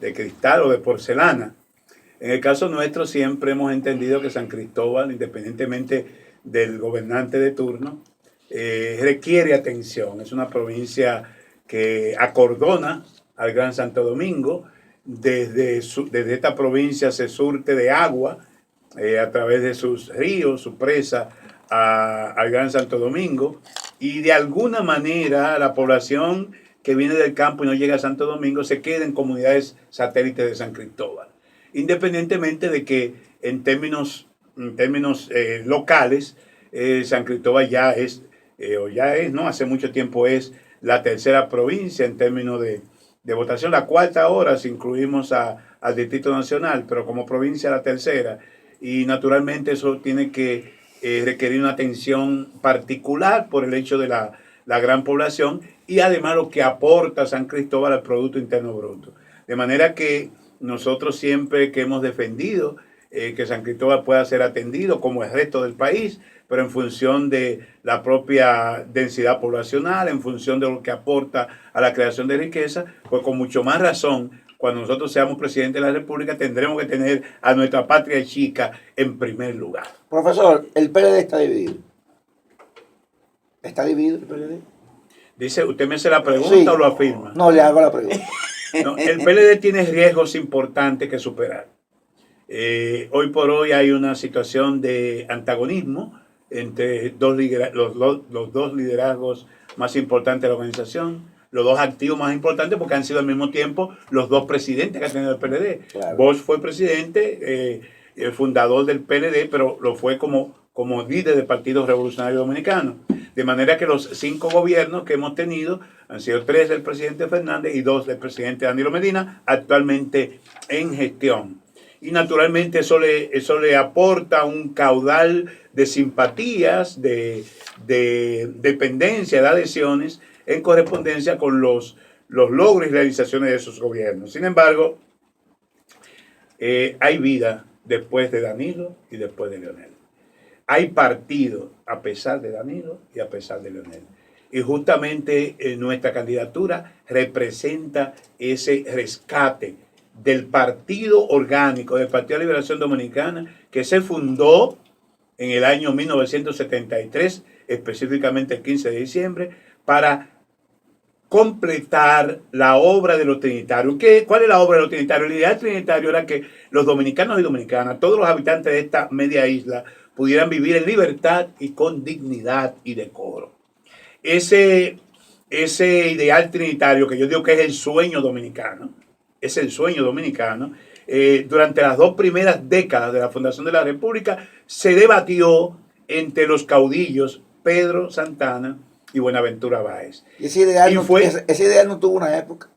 de cristal o de porcelana. En el caso nuestro siempre hemos entendido que San Cristóbal, independientemente del gobernante de turno, requiere atención. Es una provincia que acordona al Gran Santo Domingo. Desde esta provincia se surte de agua a través de sus ríos, su presa, al Gran Santo Domingo. Y de alguna manera la población que viene del campo y no llega a Santo Domingo se queda en comunidades satélites de San Cristóbal. Independientemente de que en términos locales, San Cristóbal ya es, ¿no? Hace mucho tiempo es la tercera provincia en términos de votación, la cuarta ahora si incluimos al Distrito Nacional, pero como provincia la tercera. Y naturalmente eso tiene que requerir una atención particular por el hecho de la gran población y además lo que aporta San Cristóbal al Producto Interno Bruto. De manera que nosotros siempre que hemos defendido que San Cristóbal pueda ser atendido como el resto del país, pero en función de la propia densidad poblacional, en función de lo que aporta a la creación de riqueza, pues con mucho más razón, cuando nosotros seamos presidentes de la República, tendremos que tener a nuestra patria chica en primer lugar. Profesor, el PLD está dividido. ¿Está dividido el PLD? Dice, ¿usted me hace la pregunta Sí. o lo afirma? No, le hago la pregunta. No, el PLD tiene riesgos importantes que superar. Hoy por hoy hay una situación de antagonismo entre los dos liderazgos más importantes de la organización, los dos activos más importantes porque han sido al mismo tiempo los dos presidentes que ha tenido el PLD. Claro. Bosch fue presidente, el fundador del PLD, pero lo fue como líder del Partido Revolucionario Dominicano. De manera que los 5 gobiernos que hemos tenido han sido 3 del presidente Fernández y 2 del presidente Danilo Medina, actualmente en gestión. Y naturalmente eso le aporta un caudal de simpatías, de dependencia, de adhesiones, en correspondencia con los logros y realizaciones de esos gobiernos. Sin embargo, hay vida después de Danilo y después de Leonel. Hay partido a pesar de Danilo y a pesar de Leonel. Y justamente nuestra candidatura representa ese rescate del partido orgánico, del Partido de Liberación Dominicana, que se fundó en el año 1973, específicamente el 15 de diciembre, para completar la obra de los trinitarios. ¿Cuál es la obra de los trinitarios? El ideal trinitario era que los dominicanos y dominicanas, todos los habitantes de esta media isla, pudieran vivir en libertad y con dignidad y decoro. Ese ideal trinitario, que yo digo que es el sueño dominicano, durante las 2 primeras décadas de la fundación de la República, se debatió entre los caudillos Pedro Santana y Buenaventura Báez. Y ese ideal no tuvo una época.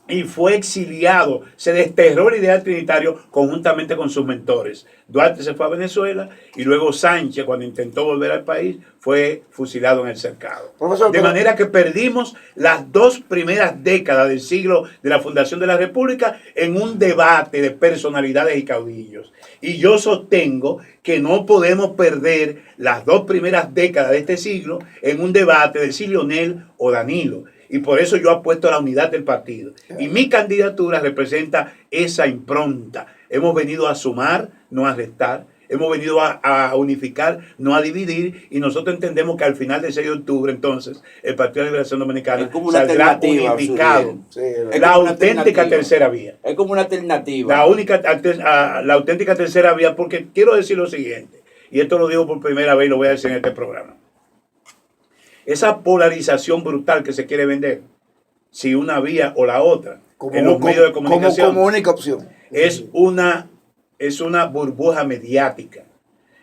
Y fue exiliado, se desterró el ideal trinitario conjuntamente con sus mentores. Duarte se fue a Venezuela y luego Sánchez, cuando intentó volver al país, fue fusilado en el cercado. Profesor, de manera que perdimos las 2 primeras décadas del siglo de la fundación de la República en un debate de personalidades y caudillos. Y yo sostengo que no podemos perder las 2 primeras décadas de este siglo en un debate de si Leonel o Danilo. Y por eso yo apuesto a la unidad del partido. Y mi candidatura representa esa impronta. Hemos venido a sumar, no a restar. Hemos venido a unificar, no a dividir. Y nosotros entendemos que al final del 6 de octubre, entonces, el Partido de Liberación Dominicana saldrá unificado. Sí, la auténtica tercera vía. Es como una alternativa. La auténtica tercera vía, porque quiero decir lo siguiente. Y esto lo digo por primera vez y lo voy a decir en este programa. Esa polarización brutal que se quiere vender, si una vía o la otra, en los medios de comunicación, como única opción, es una burbuja mediática.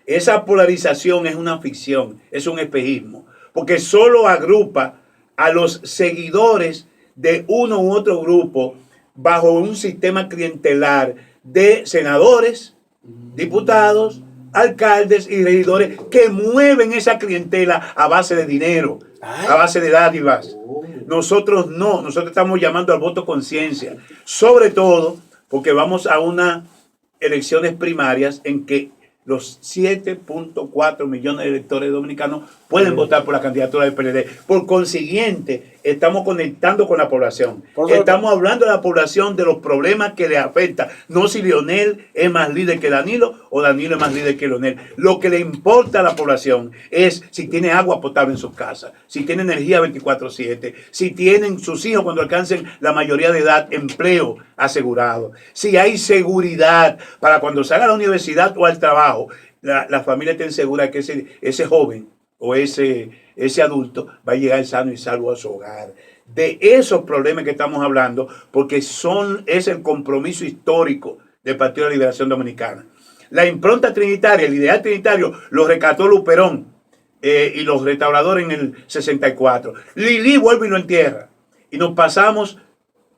Esa polarización es una ficción, es un espejismo, porque solo agrupa a los seguidores de uno u otro grupo bajo un sistema clientelar de senadores, diputados, alcaldes y regidores que mueven esa clientela a base de dinero, a base de dádivas. Nosotros no, nosotros estamos llamando al voto conciencia, sobre todo porque vamos a unas elecciones primarias en que los 7.4 millones de electores dominicanos pueden votar por la candidatura del PLD. Por consiguiente, estamos conectando con la población. Profesor, Estamos hablando de la población, de los problemas que le afectan. No si Leonel es más líder que Danilo o Danilo es más líder que Leonel. Lo que le importa a la población es si tiene agua potable en sus casas, si tiene energía 24/7, si tienen sus hijos cuando alcancen la mayoría de edad, empleo asegurado, si hay seguridad para cuando salga a la universidad o al trabajo, la familia esté segura que ese joven o ese adulto va a llegar sano y salvo a su hogar. De esos problemas que estamos hablando, porque es el compromiso histórico del Partido de la Liberación Dominicana. La impronta trinitaria, el ideal trinitario, lo rescató Luperón y los restauradores en el 64. Lili vuelve y lo entierra. Y nos pasamos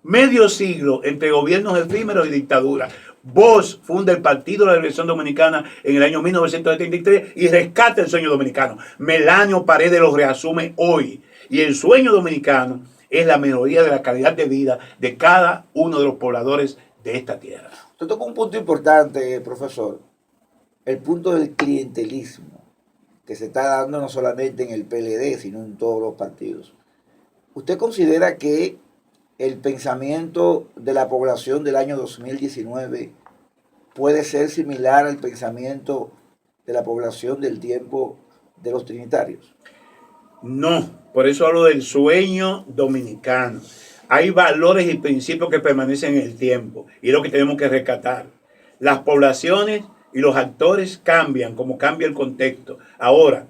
medio siglo entre gobiernos efímeros y dictaduras. Bosch funda el Partido de la Liberación Dominicana en el año 1973 y rescata el sueño dominicano. Melanio Paredes lo reasume hoy. Y el sueño dominicano es la mejoría de la calidad de vida de cada uno de los pobladores de esta tierra. usted tocó un punto importante, profesor. El punto del clientelismo que se está dando no solamente en el PLD, sino en todos los partidos. ¿Usted considera que el pensamiento de la población del año 2019 puede ser similar al pensamiento de la población del tiempo de los trinitarios? No, por eso hablo del sueño dominicano. Hay valores y principios que permanecen en el tiempo y es lo que tenemos que rescatar. Las poblaciones y los actores cambian como cambia el contexto. Ahora,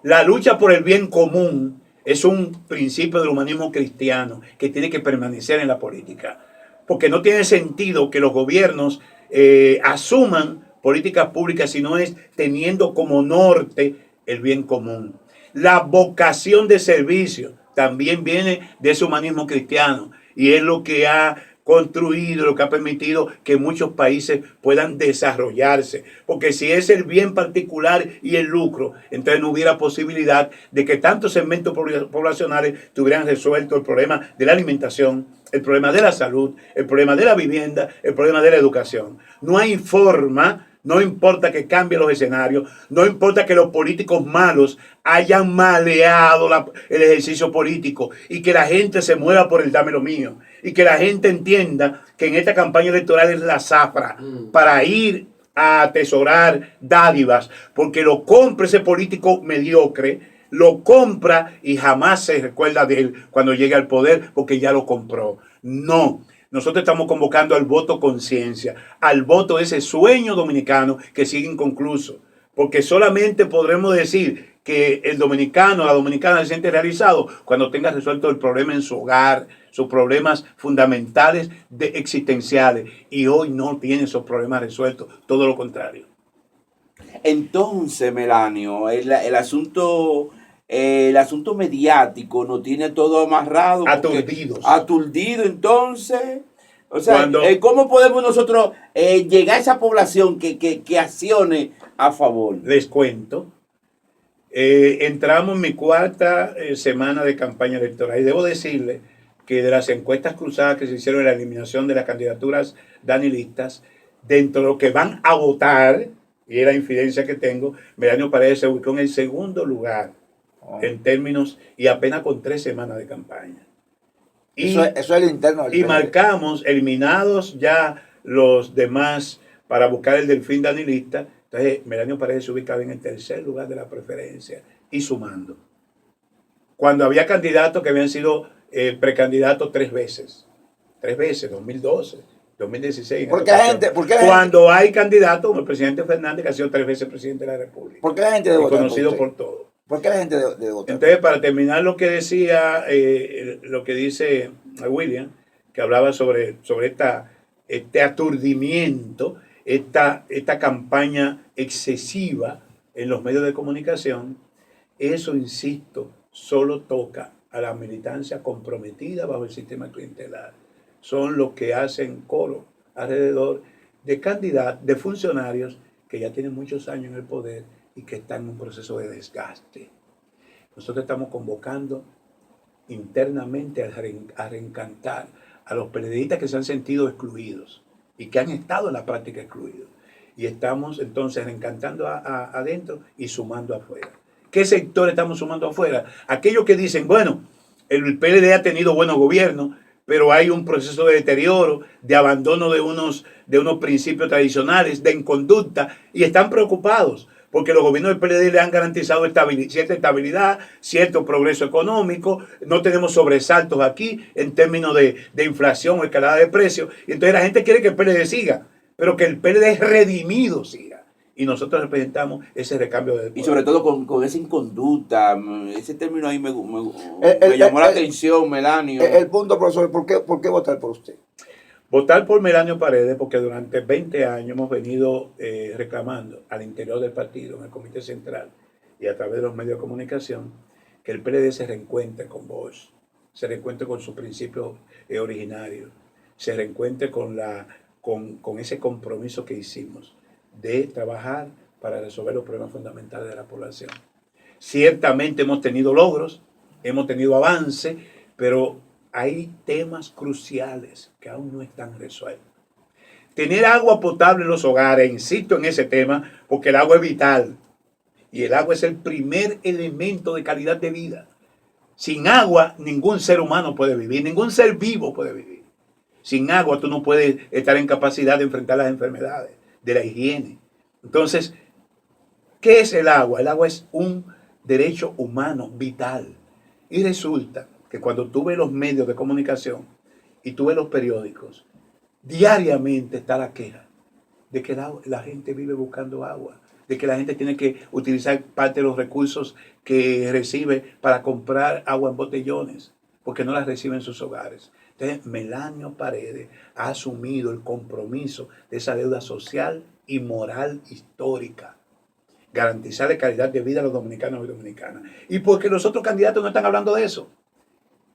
la lucha por el bien común es un principio del humanismo cristiano que tiene que permanecer en la política. Porque no tiene sentido que los gobiernos asuman políticas públicas si no es teniendo como norte el bien común. La vocación de servicio también viene de ese humanismo cristiano y es lo que ha construido, lo que ha permitido que muchos países puedan desarrollarse. Porque si es el bien particular y el lucro, entonces no hubiera posibilidad de que tantos segmentos poblacionales tuvieran resuelto el problema de la alimentación, el problema de la salud, el problema de la vivienda, el problema de la educación. No hay forma. No importa que cambien los escenarios, no importa que los políticos malos hayan maleado el ejercicio político y que la gente se mueva por el dame lo mío y que la gente entienda que en esta campaña electoral es la zafra para ir a atesorar dádivas, porque lo compra ese político mediocre, lo compra y jamás se recuerda de él cuando llegue al poder porque ya lo compró. No. Nosotros estamos convocando al voto conciencia, al voto de ese sueño dominicano que sigue inconcluso. Porque solamente podremos decir que el dominicano, la dominicana se siente realizado cuando tenga resuelto el problema en su hogar, sus problemas fundamentales existenciales. Y hoy no tiene esos problemas resueltos, todo lo contrario. Entonces, Melanio, el asunto mediático nos tiene todo amarrado. Aturdido, entonces. O sea, ¿cómo podemos nosotros llegar a esa población que accione a favor? Les cuento. Entramos en mi cuarta semana de campaña electoral y debo decirle que de las encuestas cruzadas que se hicieron en la eliminación de las candidaturas danilistas, dentro de los que van a votar, y es la infidencia que tengo, Melanio Paredes se ubicó en el segundo lugar en términos y apenas con 3 semanas de campaña. Y, eso es el interno del y marcamos, eliminados ya los demás para buscar el delfín danilista. Entonces, Melanio Paredes se ubicaba en el tercer lugar de la preferencia y sumando. Cuando había candidatos que habían sido precandidatos 3 veces. 3 veces, 2012, 2016. Cuando hay candidatos como el presidente Fernández, que ha sido 3 veces presidente de la República. ¿Por qué la gente debe votar conocido por todo. ¿Por qué la gente debe votar? Entonces, para terminar lo que decía, lo que dice William, que hablaba sobre este aturdimiento, esta campaña excesiva en los medios de comunicación, eso, insisto, solo toca a la militancia comprometida bajo el sistema clientelar. Son los que hacen coro alrededor de candidatos, de funcionarios que ya tienen muchos años en el poder y que están en un proceso de desgaste. Nosotros estamos convocando internamente a reencantar a los periodistas que se han sentido excluidos y que han estado en la práctica excluidos. Y estamos entonces reencantando adentro y sumando afuera. ¿Qué sector estamos sumando afuera? Aquellos que dicen, bueno, El PLD ha tenido buenos gobiernos, pero hay un proceso de deterioro, de abandono de unos principios tradicionales, de inconducta, y están preocupados porque los gobiernos del PLD le han garantizado cierta estabilidad, cierto progreso económico, no tenemos sobresaltos aquí en términos de inflación o escalada de precios, y entonces la gente quiere que el PLD siga, pero que el PLD redimido siga. Y nosotros representamos ese recambio de poder. Y sobre todo con esa inconducta, ese término ahí me llamó la atención, Melanio. El punto, profesor, ¿por qué votar por usted? Votar por Melanio Paredes porque durante 20 años hemos venido reclamando al interior del partido, en el Comité Central y a través de los medios de comunicación, que el PLD se reencuentre con Bosch, se reencuentre con sus principios originarios, se reencuentre con ese compromiso que hicimos de trabajar para resolver los problemas fundamentales de la población. Ciertamente hemos tenido logros, hemos tenido avance, pero hay temas cruciales que aún no están resueltos. Tener agua potable en los hogares, insisto en ese tema, porque el agua es vital y el agua es el primer elemento de calidad de vida. Sin agua ningún ser humano puede vivir, ningún ser vivo puede vivir. Sin agua tú no puedes estar en capacidad de enfrentar las enfermedades, de la higiene. Entonces, ¿qué es el agua? El agua es un derecho humano vital. Y resulta que cuando tú ves los medios de comunicación y tú ves los periódicos, diariamente está la queja de que la gente vive buscando agua, de que la gente tiene que utilizar parte de los recursos que recibe para comprar agua en botellones, porque no las recibe en sus hogares. Entonces, Melanio Paredes ha asumido el compromiso de esa deuda social y moral histórica. Garantizar la calidad de vida a los dominicanos y dominicanas. Y porque los otros candidatos no están hablando de eso.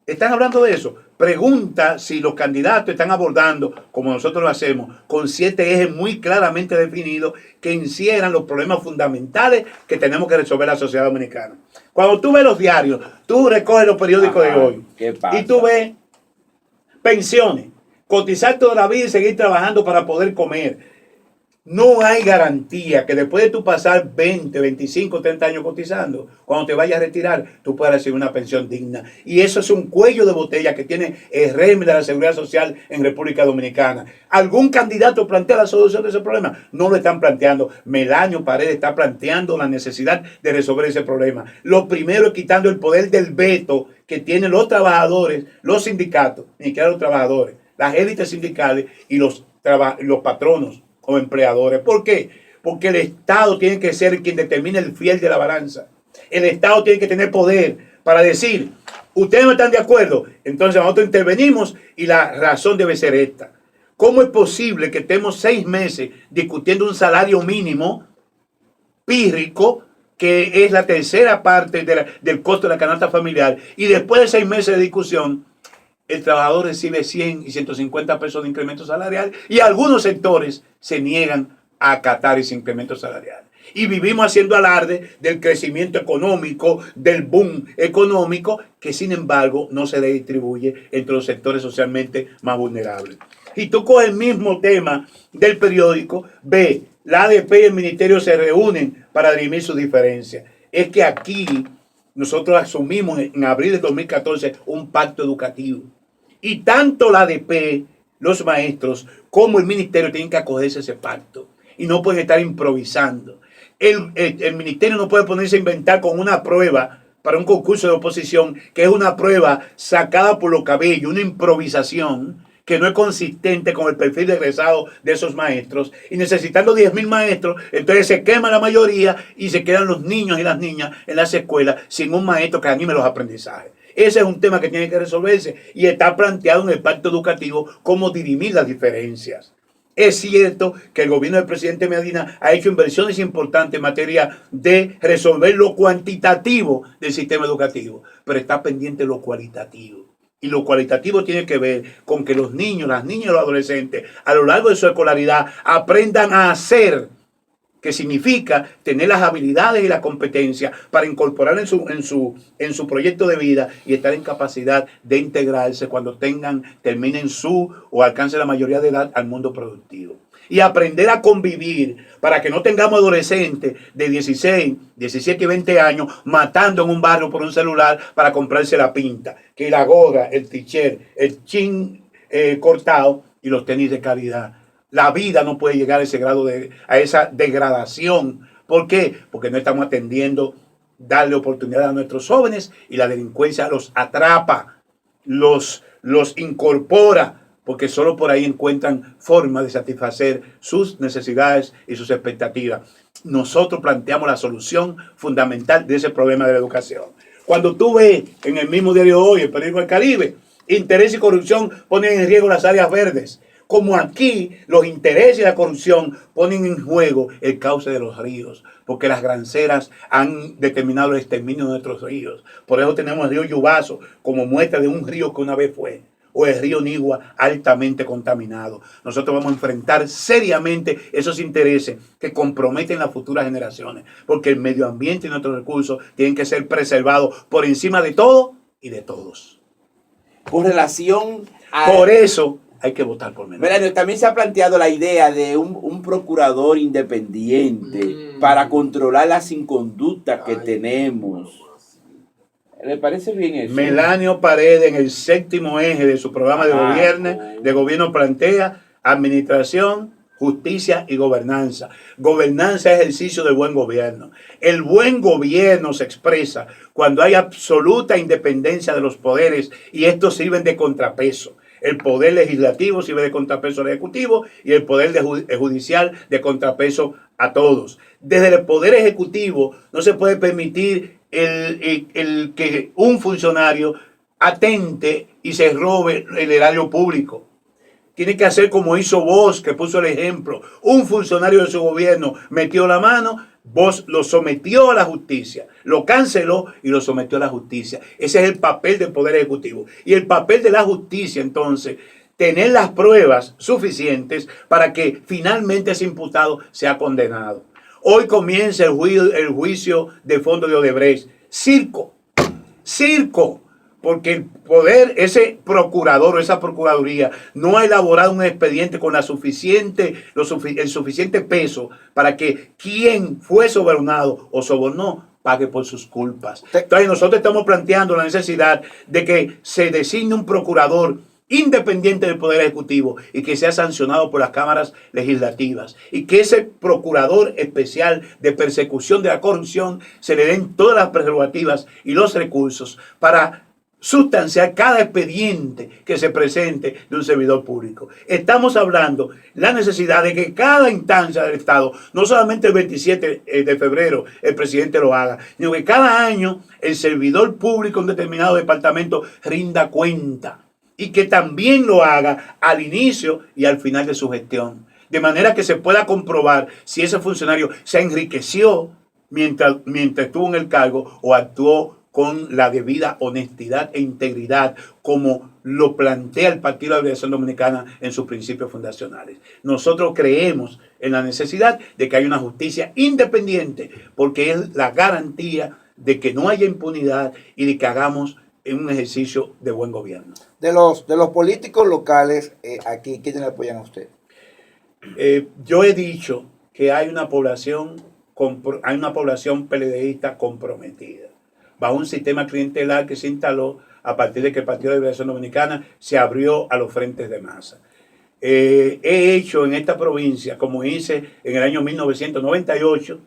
Están hablando de eso. Pregunta si los candidatos están abordando, como nosotros lo hacemos, con 7 ejes muy claramente definidos que encierran los problemas fundamentales que tenemos que resolver la sociedad dominicana. Cuando tú ves los diarios, tú recoges los periódicos de hoy y tú ves pensiones, cotizar toda la vida y seguir trabajando para poder comer. No hay garantía que después de tú pasar 20, 25, 30 años cotizando, cuando te vayas a retirar, tú puedas recibir una pensión digna. Y eso es un cuello de botella que tiene el régimen de la seguridad social en República Dominicana. ¿Algún candidato plantea la solución de ese problema? No lo están planteando. Melanio Paredes está planteando la necesidad de resolver ese problema. Lo primero es quitando el poder del veto que tienen los trabajadores, los sindicatos, ni siquiera los trabajadores, las élites sindicales y los patronos o empleadores. ¿Por qué? Porque el Estado tiene que ser quien determine el fiel de la balanza. El Estado tiene que tener poder para decir, ustedes no están de acuerdo, entonces nosotros intervenimos y la razón debe ser esta. ¿Cómo es posible que estemos 6 meses discutiendo un salario mínimo pírrico, que es la tercera parte del costo de la canasta familiar, y después de 6 meses de discusión, el trabajador recibe 100 y 150 pesos de incremento salarial y algunos sectores se niegan a acatar ese incremento salarial? Y vivimos haciendo alarde del crecimiento económico, del boom económico, que sin embargo no se distribuye entre los sectores socialmente más vulnerables. Y tú con el mismo tema del periódico, ve, la ADP y el ministerio se reúnen para dirimir sus diferencias. Es que aquí nosotros asumimos en abril de 2014 un pacto educativo. Y tanto la ADP, los maestros, como el ministerio tienen que acogerse a ese pacto. Y no pueden estar improvisando. El ministerio no puede ponerse a inventar con una prueba para un concurso de oposición, que es una prueba sacada por los cabellos, una improvisación que no es consistente con el perfil de egresado de esos maestros. Y necesitando 10.000 maestros, entonces se quema la mayoría y se quedan los niños y las niñas en las escuelas sin un maestro que anime los aprendizajes. Ese es un tema que tiene que resolverse y está planteado en el pacto educativo cómo dirimir las diferencias. Es cierto que el gobierno del presidente Medina ha hecho inversiones importantes en materia de resolver lo cuantitativo del sistema educativo, pero está pendiente lo cualitativo. Y lo cualitativo tiene que ver con que los niños, las niñas y los adolescentes a lo largo de su escolaridad aprendan a hacer que significa tener las habilidades y la competencia para incorporar en su proyecto de vida y estar en capacidad de integrarse cuando terminen su o alcancen la mayoría de edad al mundo productivo. Y aprender a convivir para que no tengamos adolescentes de 16, 17 y 20 años matando en un barrio por un celular para comprarse la pinta, que la gorra, el t-shirt, el chin cortado y los tenis de calidad. La vida no puede llegar a ese grado a esa degradación. ¿Por qué? Porque no estamos atendiendo darle oportunidad a nuestros jóvenes y la delincuencia los atrapa, los incorpora, porque solo por ahí encuentran forma de satisfacer sus necesidades y sus expectativas. Nosotros planteamos la solución fundamental de ese problema de la educación. Cuando tú ves en el mismo diario Hoy, el periódico del Caribe, interés y corrupción ponen en riesgo las áreas verdes. Como aquí los intereses y la corrupción ponen en juego el cauce de los ríos, porque las granceras han determinado el exterminio de nuestros ríos. Por eso tenemos el río Yubaso como muestra de un río que una vez fue, o el río Nigua altamente contaminado. Nosotros vamos a enfrentar seriamente esos intereses que comprometen las futuras generaciones, porque el medio ambiente y nuestros recursos tienen que ser preservados por encima de todo y de todos. Con relación a... Por eso hay que votar por Melanio. Melanio, también se ha planteado la idea de un procurador independiente para controlar las inconductas que tenemos. ¿Le parece bien eso? Melanio Paredes, en el 7º eje de su programa de gobierno plantea administración, justicia y gobernanza. Gobernanza es ejercicio del buen gobierno. El buen gobierno se expresa cuando hay absoluta independencia de los poderes y estos sirven de contrapeso. El poder legislativo sirve de contrapeso al ejecutivo y el poder judicial de contrapeso a todos. Desde el poder ejecutivo no se puede permitir el que un funcionario atente y se robe el erario público. Tiene que hacer como hizo Bosch, que puso el ejemplo. Un funcionario de su gobierno metió la mano, Bosch lo sometió a la justicia, lo canceló y lo sometió a la justicia. Ese es el papel del Poder Ejecutivo. Y el papel de la justicia, entonces, tener las pruebas suficientes para que finalmente ese imputado sea condenado. Hoy comienza el juicio de fondo de Odebrecht. Circo, porque el poder, ese procurador o esa procuraduría no ha elaborado un expediente con el suficiente peso para que quien fue sobornado o sobornó pague por sus culpas. Entonces nosotros estamos planteando la necesidad de que se designe un procurador independiente del Poder Ejecutivo y que sea sancionado por las cámaras legislativas y que ese procurador especial de persecución de la corrupción se le den todas las prerrogativas y los recursos para sustanciar cada expediente que se presente de un servidor público. Estamos hablando la necesidad de que cada instancia del Estado, no solamente el 27 de febrero el presidente lo haga, sino que cada año el servidor público en un determinado departamento rinda cuenta y que también lo haga al inicio y al final de su gestión, de manera que se pueda comprobar si ese funcionario se enriqueció mientras estuvo en el cargo o actuó con la debida honestidad e integridad, como lo plantea el Partido de la Liberación Dominicana en sus principios fundacionales. Nosotros creemos en la necesidad de que haya una justicia independiente, porque es la garantía de que no haya impunidad y de que hagamos un ejercicio de buen gobierno. De los políticos locales, aquí, ¿quiénes le apoyan a usted? Yo he dicho que hay una población PLDista comprometida, bajo un sistema clientelar que se instaló a partir de que el Partido de la Liberación Dominicana se abrió a los frentes de masa. He hecho en esta provincia, como hice en el año 1998,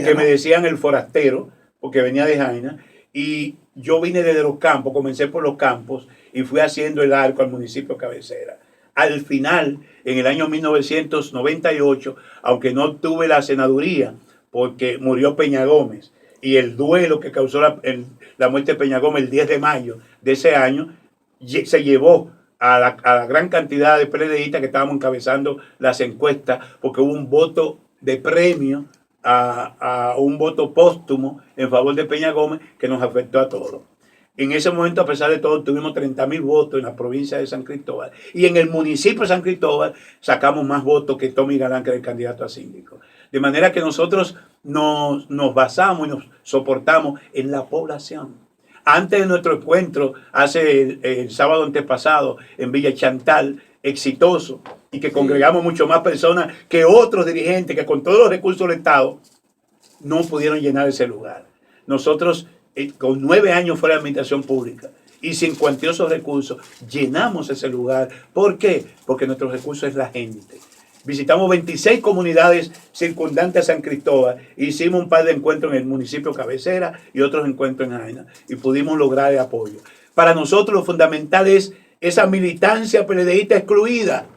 que me decían el forastero, porque venía de Jaina, y yo vine desde los campos, comencé por los campos y fui haciendo el arco al municipio cabecera. Al final, en el año 1998, aunque no tuve la senaduría, porque murió Peña Gómez, y el duelo que causó la muerte de Peña Gómez el 10 de mayo de ese año, se llevó a la gran cantidad de PLDistas que estábamos encabezando las encuestas, porque hubo un voto de premio a un voto póstumo en favor de Peña Gómez que nos afectó a todos. En ese momento, a pesar de todo, tuvimos 30,000 votos en la provincia de San Cristóbal. Y en el municipio de San Cristóbal sacamos más votos que Tommy Galán, que era el candidato a síndico. De manera que nosotros nos basamos y nos soportamos en la población. Antes de nuestro encuentro, el sábado antepasado, en Villa Chantal, exitoso, y que congregamos mucho más personas que otros dirigentes que con todos los recursos del Estado no pudieron llenar ese lugar. Nosotros, con 9 años fuera de administración pública y sin cuantiosos recursos, llenamos ese lugar. ¿Por qué? Porque nuestro recurso es la gente. Visitamos 26 comunidades circundantes a San Cristóbal. Hicimos un par de encuentros en el municipio cabecera y otros encuentros en Jaina. Y pudimos lograr el apoyo. Para nosotros lo fundamental es esa militancia PLDista excluida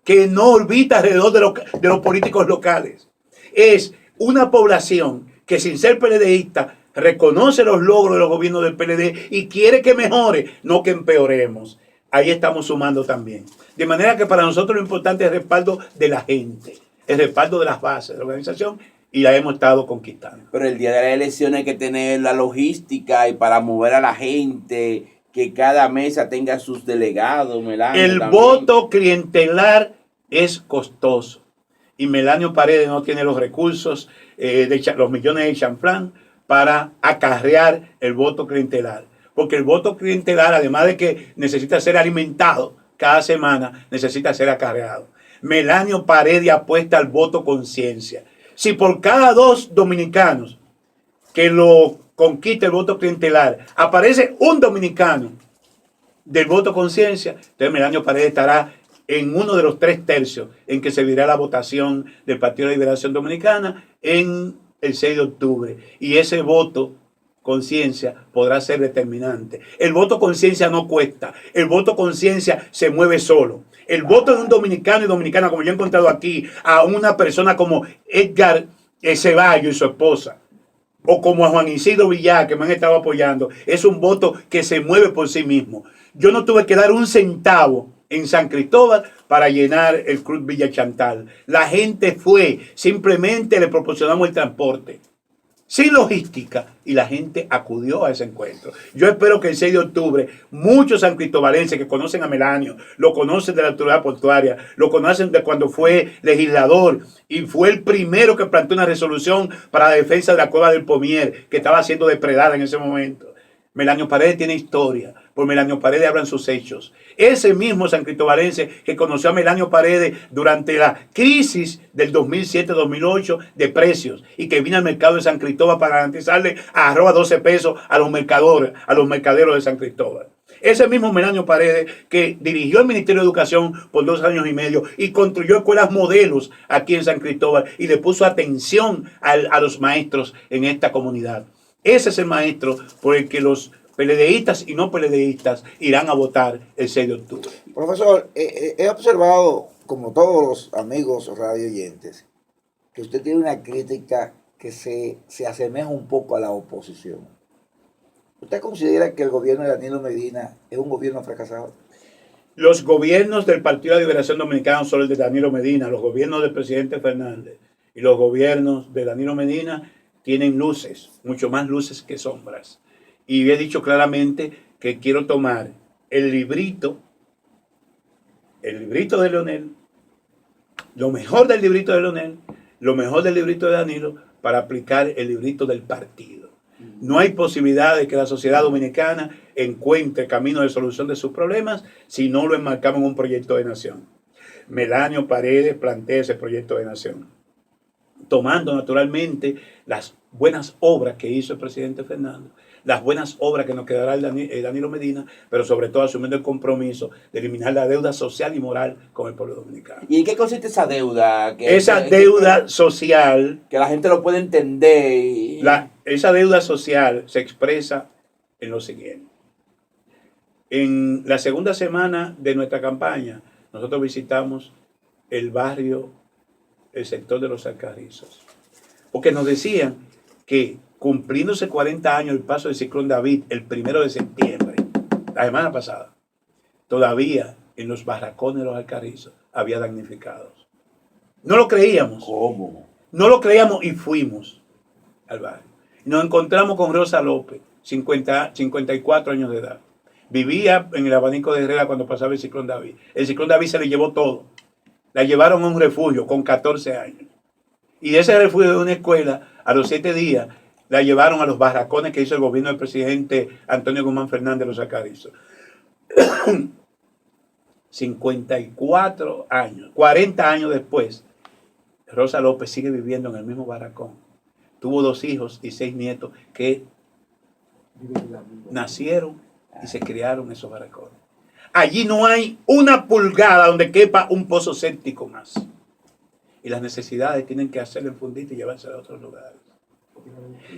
que no orbita alrededor de los políticos locales. Es una población que sin ser PLDista reconoce los logros de los gobiernos del PLD y quiere que mejore, no que empeoremos. Ahí estamos sumando también. De manera que para nosotros lo importante es el respaldo de la gente, el respaldo de las bases de la organización, y la hemos estado conquistando. Pero el día de la elección hay que tener la logística y para mover a la gente, que cada mesa tenga sus delegados. Melanio, el también. Voto clientelar es costoso y Melanio Paredes no tiene los recursos, los millones de chanflán para acarrear el voto clientelar. Porque el voto clientelar, además de que necesita ser alimentado cada semana, necesita ser acarreado. Melanio Paredes apuesta al voto conciencia. Si por cada 2 dominicanos que lo conquista el voto clientelar aparece un dominicano del voto conciencia, entonces Melanio Paredes estará en uno de los 3/3 en que se verá la votación del Partido de Liberación Dominicana en el 6 de octubre. Y ese voto conciencia podrá ser determinante. El voto conciencia no cuesta. El voto conciencia se mueve solo. El voto de un dominicano y dominicana, como yo he encontrado aquí, a una persona como Edgar Ceballos y su esposa, o como a Juan Isidro Villar, que me han estado apoyando, es un voto que se mueve por sí mismo. Yo no tuve que dar un centavo en San Cristóbal para llenar el Club Villa Chantal. La gente fue, simplemente le proporcionamos el transporte, sin logística, y la gente acudió a ese encuentro. Yo espero que el 6 de octubre muchos san cristobalenses que conocen a Melanio, lo conocen de la autoridad portuaria, lo conocen de cuando fue legislador y fue el primero que planteó una resolución para la defensa de la cueva del Pomier, que estaba siendo depredada en ese momento. Melanio Paredes tiene historia. Por Melanio Paredes hablan sus hechos. Ese mismo san cristobalense que conoció a Melanio Paredes durante la crisis del 2007-2008 de precios y que vino al mercado de San Cristóbal para garantizarle a arroba 12 pesos a los mercaderos de San Cristóbal. Ese mismo Melanio Paredes que dirigió el Ministerio de Educación por 2 años y medio y construyó escuelas modelos aquí en San Cristóbal y le puso atención a los maestros en esta comunidad. Ese es el maestro por el que los PLDistas y no PLDistas irán a votar el 6 de octubre. Profesor, he observado, como todos los amigos radioyentes, que usted tiene una crítica que se asemeja un poco a la oposición. ¿Usted considera que el gobierno de Danilo Medina es un gobierno fracasado? Los gobiernos del Partido de Liberación Dominicana son el de Danilo Medina, los gobiernos del presidente Fernández y los gobiernos de Danilo Medina tienen luces, mucho más luces que sombras. Y he dicho claramente que quiero tomar el librito de Leonel, lo mejor del librito de Leonel, lo mejor del librito de Danilo, para aplicar el librito del partido. No hay posibilidad de que la sociedad dominicana encuentre camino de solución de sus problemas si no lo enmarcamos en un proyecto de nación. Melanio Paredes plantea ese proyecto de nación, tomando naturalmente las buenas obras que hizo el presidente Fernández, las buenas obras que nos quedará el Danilo Medina, pero sobre todo asumiendo el compromiso de eliminar la deuda social y moral con el pueblo dominicano. ¿Y en qué consiste esa deuda? Esa deuda social... Que la gente lo puede entender. Esa deuda social se expresa en lo siguiente. En la segunda semana de nuestra campaña, nosotros visitamos el barrio, el sector de los Alcarrizos, porque nos decían que cumpliéndose 40 años el paso del ciclón David, el 1 de septiembre, la semana pasada, todavía en los barracones de los Alcarrizos había damnificados. No lo creíamos. ¿Cómo? No lo creíamos y fuimos al barrio. Nos encontramos con Rosa López, 54 años de edad. Vivía en el abanico de Herrera cuando pasaba el ciclón David. El ciclón David se le llevó todo. La llevaron a un refugio con 14 años. Y ese refugio de una escuela, a los 7 días, la llevaron a los barracones que hizo el gobierno del presidente Antonio Guzmán Fernández de los Alcarrizos. 54 años, 40 años después, Rosa López sigue viviendo en el mismo barracón. Tuvo 2 hijos y 6 nietos que nacieron y se criaron en esos barracones. Allí no hay una pulgada donde quepa un pozo séptico más. Y las necesidades tienen que hacerle en fundita y llevarse a otros lugares.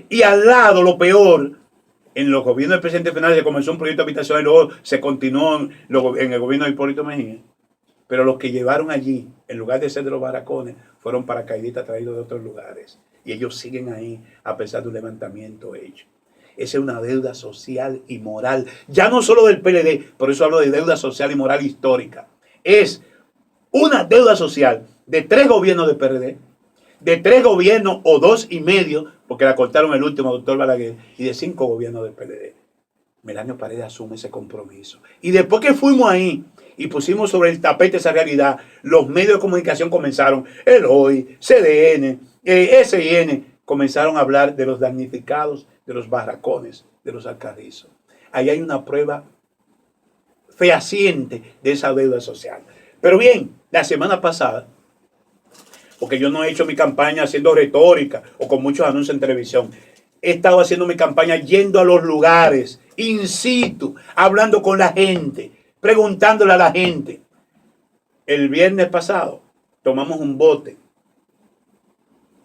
Y al lado, lo peor, en los gobiernos del presidente Fernández se comenzó un proyecto de habitación y luego se continuó en el gobierno de Hipólito Mejía. Pero los que llevaron allí, en lugar de ser de los barracones, fueron paracaidistas traídos de otros lugares. Y ellos siguen ahí a pesar de un levantamiento hecho. Esa es una deuda social y moral. Ya no solo del PLD, por eso hablo de deuda social y moral histórica. Es una deuda social de 3 gobiernos de PRD, de 3 gobiernos o 2 y medio, porque la cortaron el último, doctor Balaguer, y de 5 gobiernos del PLD. Melanio Paredes asume ese compromiso. Y después que fuimos ahí y pusimos sobre el tapete esa realidad, los medios de comunicación comenzaron, el Hoy, CDN, SIN, comenzaron a hablar de los damnificados, de los barracones, de los Alcarrizos. Ahí hay una prueba fehaciente de esa deuda social. Pero bien, la semana pasada, porque yo no he hecho mi campaña haciendo retórica o con muchos anuncios en televisión, he estado haciendo mi campaña yendo a los lugares, in situ, hablando con la gente, preguntándole a la gente. El viernes pasado tomamos un bote,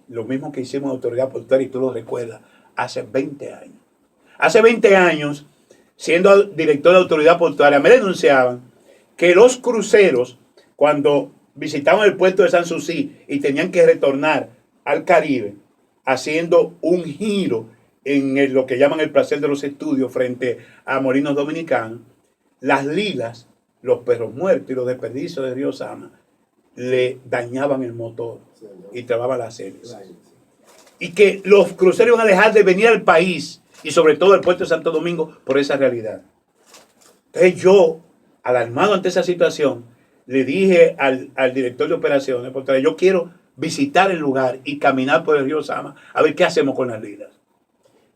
lo mismo que hicimos en Autoridad Portuaria, y tú lo recuerdas, hace 20 años. Hace 20 años, siendo director de Autoridad Portuaria, me denunciaban que los cruceros, cuando visitaban el puerto de Sanssouci y tenían que retornar al Caribe, haciendo un giro en lo que llaman el Placer de los Estudios frente a Molinos Dominicanos, las lilas, los perros muertos y los desperdicios de Río Sama le dañaban el motor y trababan las hélices. Y que los cruceros iban a dejar de venir al país y sobre todo al puerto de Santo Domingo por esa realidad. Entonces yo, alarmado ante esa situación, le dije al director de operaciones, porque yo quiero visitar el lugar y caminar por el río Sama a ver qué hacemos con las lilas.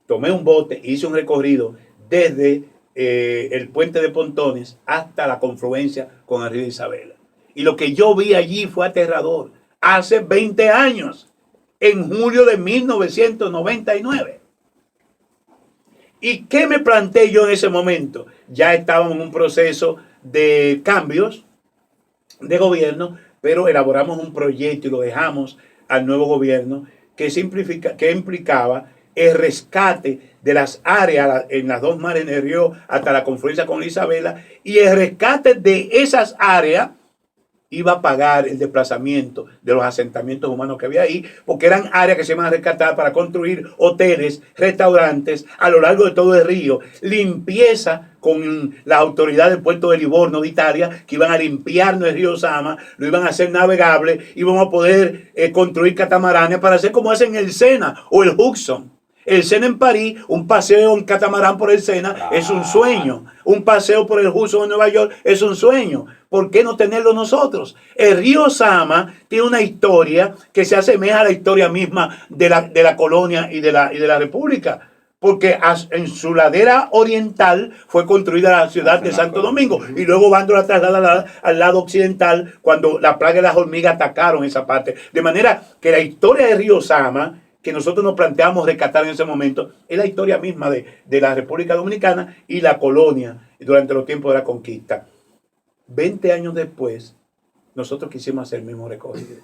Tomé un bote e hice un recorrido desde el puente de Pontones hasta la confluencia con el río Isabela. Y lo que yo vi allí fue aterrador. Hace 20 años, en julio de 1999. ¿Y qué me planteé yo en ese momento? Ya estábamos en un proceso de cambios de gobierno, pero elaboramos un proyecto y lo dejamos al nuevo gobierno que implicaba el rescate de las áreas en las 2 mares del río hasta la confluencia con Isabela, y el rescate de esas áreas iba a pagar el desplazamiento de los asentamientos humanos que había ahí, porque eran áreas que se iban a rescatar para construir hoteles, restaurantes a lo largo de todo el río, limpieza con las autoridades del puerto de Livorno de Italia, que iban a limpiarnos el río Sama, lo iban a hacer navegable, íbamos a poder construir catamaranes para hacer como hacen el Sena o el Hudson. El Sena en París, un paseo en catamarán por el Sena es un sueño. Un paseo por el Hudson en Nueva York es un sueño. ¿Por qué no tenerlo nosotros? El río Sama tiene una historia que se asemeja a la historia misma de la colonia y de la república. Porque en su ladera oriental fue construida la ciudad de Santo Domingo y luego Bándola trasladada al lado occidental cuando la plaga de las hormigas atacaron esa parte. De manera que la historia del río Sama, que nosotros nos planteamos rescatar en ese momento, es la historia misma de la República Dominicana y la colonia durante los tiempos de la conquista. 20 años después, nosotros quisimos hacer el mismo recorrido.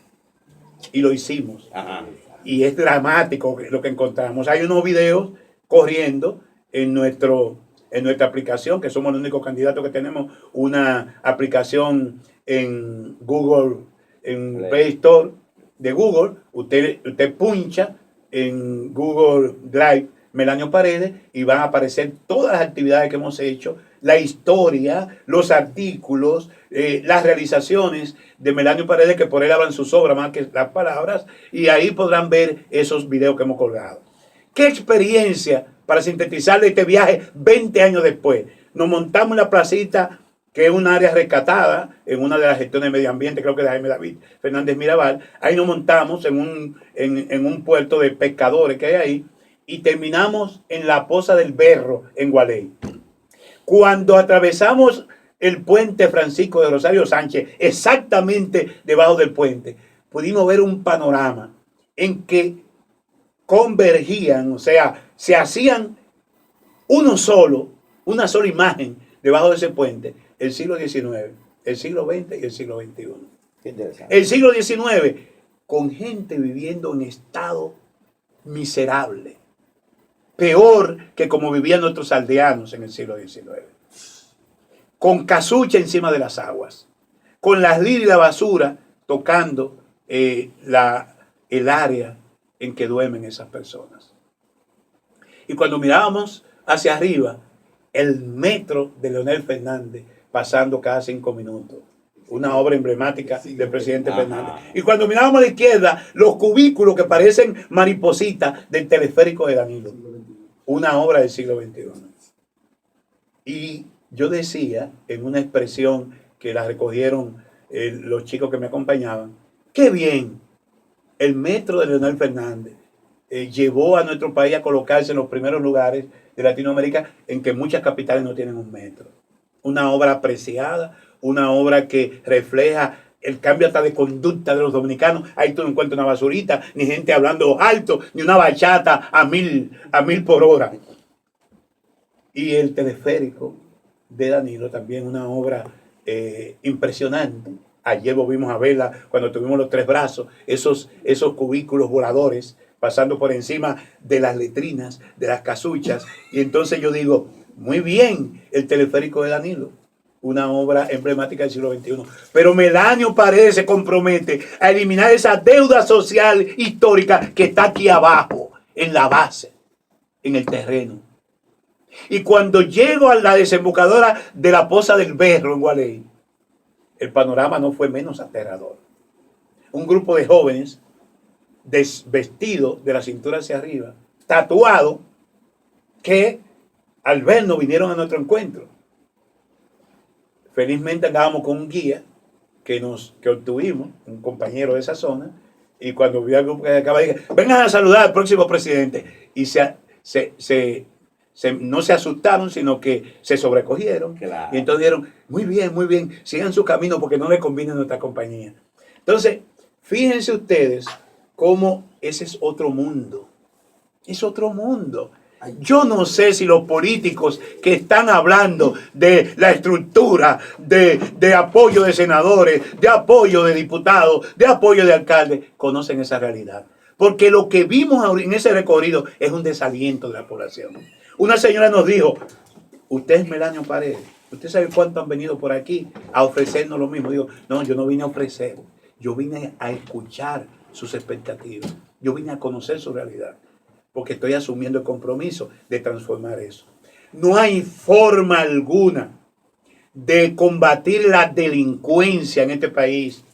Y lo hicimos. Ajá. Y es dramático lo que encontramos. Hay unos videos corriendo en nuestra aplicación, que somos el único candidato que tenemos una aplicación en Google, en Play Store de Google. Usted puncha en Google Drive Melanio Paredes y van a aparecer todas las actividades que hemos hecho, la historia, los artículos, las realizaciones de Melanio Paredes, que por él hablan sus obras más que las palabras, y ahí podrán ver esos videos que hemos colgado. ¿Qué experiencia para sintetizar este viaje 20 años después? Nos montamos en la placita que es un área rescatada en una de las gestiones de medio ambiente, creo que de Jaime David Fernández Mirabal. Ahí nos montamos en un puerto de pescadores que hay ahí y terminamos en la Poza del Berro, en Gualey. Cuando atravesamos el puente Francisco de Rosario Sánchez, exactamente debajo del puente, pudimos ver un panorama en que convergían, o sea, se hacían una sola imagen debajo de ese puente, el siglo XIX, el siglo XX y el siglo XXI. El siglo XIX, con gente viviendo en estado miserable, peor que como vivían nuestros aldeanos en el siglo XIX, con casucha encima de las aguas, con las liras y la basura tocando el área en que duermen esas personas. Y cuando mirábamos hacia arriba, el metro de Leonel Fernández pasando cada 5 minutos. Una obra emblemática del presidente Fernández. Y cuando mirábamos a la izquierda, los cubículos que parecen maripositas del teleférico de Danilo. Una obra del siglo XXI. Y yo decía, en una expresión que la recogieron los chicos que me acompañaban, qué bien, el metro de Leonel Fernández llevó a nuestro país a colocarse en los primeros lugares de Latinoamérica en que muchas capitales no tienen un metro. Una obra apreciada, una obra que refleja el cambio hasta de conducta de los dominicanos. Ahí tú no encuentras una basurita, ni gente hablando alto, ni una bachata a mil por hora. Y el teleférico de Danilo, también una obra impresionante. Ayer volvimos a verla cuando tuvimos los 3 brazos, esos cubículos voladores pasando por encima de las letrinas, de las casuchas. Y entonces yo digo, muy bien, el teleférico de Danilo, una obra emblemática del siglo XXI. Pero Melanio Paredes se compromete a eliminar esa deuda social histórica que está aquí abajo, en la base, en el terreno. Y cuando llego a la desembocadura de la Poza del Berro en Gualey, el panorama no fue menos aterrador. Un grupo de jóvenes desvestidos de la cintura hacia arriba, tatuados, que al vernos vinieron a nuestro encuentro. Felizmente andábamos con un guía que obtuvimos, un compañero de esa zona, y cuando vio al grupo que acaba, dije, vengan a saludar al próximo presidente. Y no se asustaron, sino que se sobrecogieron. Claro. Y entonces dijeron, muy bien, sigan su camino porque no les conviene nuestra compañía. Entonces, fíjense ustedes cómo ese es otro mundo. Es otro mundo. Yo no sé si los políticos que están hablando de la estructura, de apoyo de senadores, de apoyo de diputados, de apoyo de alcaldes, conocen esa realidad. Porque lo que vimos en ese recorrido es un desaliento de la población. Una señora nos dijo, usted es Melanio Paredes, ¿usted sabe cuánto han venido por aquí a ofrecernos lo mismo? Digo, no, yo no vine a ofrecer, yo vine a escuchar sus expectativas, yo vine a conocer su realidad, porque estoy asumiendo el compromiso de transformar eso. No hay forma alguna de combatir la delincuencia en este país,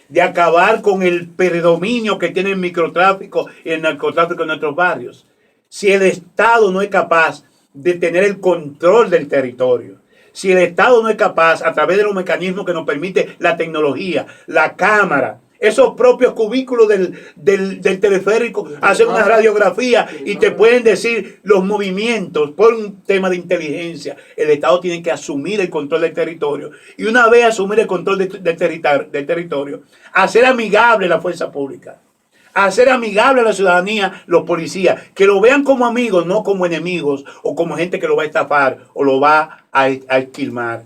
de acabar con el predominio que tiene el microtráfico y el narcotráfico en nuestros barrios, si el Estado no es capaz de tener el control del territorio, si el Estado no es capaz, a través de los mecanismos que nos permite la tecnología, la cámara, esos propios cubículos del teleférico, hacen una radiografía y te pueden decir los movimientos por un tema de inteligencia. El Estado tiene que asumir el control del territorio. Y una vez asumir el control del territorio, hacer amigable la fuerza pública, hacer amigable a la ciudadanía, los policías, que lo vean como amigos, no como enemigos o como gente que lo va a estafar o lo va a esquilmar.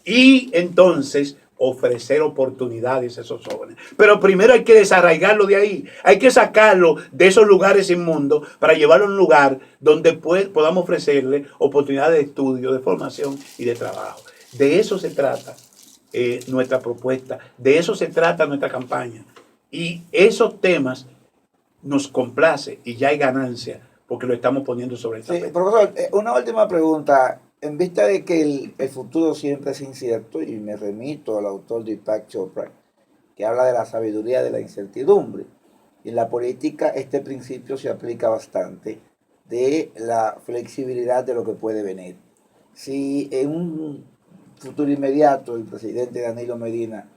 Y entonces ofrecer oportunidades a esos jóvenes. Pero primero hay que desarraigarlo de ahí. Hay que sacarlo de esos lugares inmundos para llevarlo a un lugar donde podamos ofrecerle oportunidades de estudio, de formación y de trabajo. De eso se trata nuestra propuesta. De eso se trata nuestra campaña. Y esos temas nos complace y ya hay ganancia porque lo estamos poniendo sobre el tapete. Sí, profesor, una última pregunta. En vista de que el futuro siempre es incierto, y me remito al autor de Deepak Chopra, que habla de la sabiduría de la incertidumbre. Y en la política este principio se aplica bastante, de la flexibilidad de lo que puede venir. Si en un futuro inmediato el presidente Danilo Medina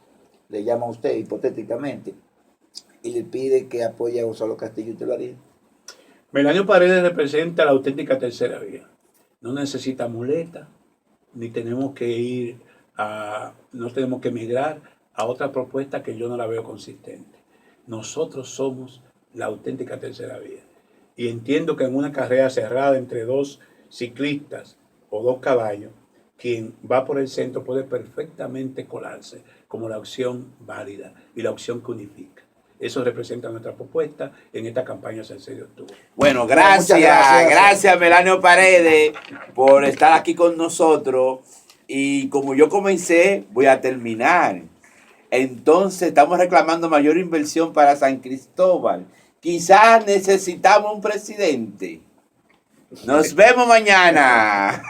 le llama a usted hipotéticamente y le pide que apoye a Gonzalo Castillo, ¿usted lo haría? Melanio Paredes representa la auténtica tercera vía. No necesita muleta, ni tenemos que ir no tenemos que migrar a otra propuesta que yo no la veo consistente. Nosotros somos la auténtica tercera vía. Y entiendo que en una carrera cerrada entre dos ciclistas o dos caballos, quien va por el centro puede perfectamente colarse como la opción válida y la opción que unifica. Eso representa nuestra propuesta en esta campaña del 6 de octubre. Bueno, gracias Melanio Paredes por estar aquí con nosotros. Y como yo comencé, voy a terminar. Entonces estamos reclamando mayor inversión para San Cristóbal. Quizás necesitamos un presidente. Nos vemos mañana.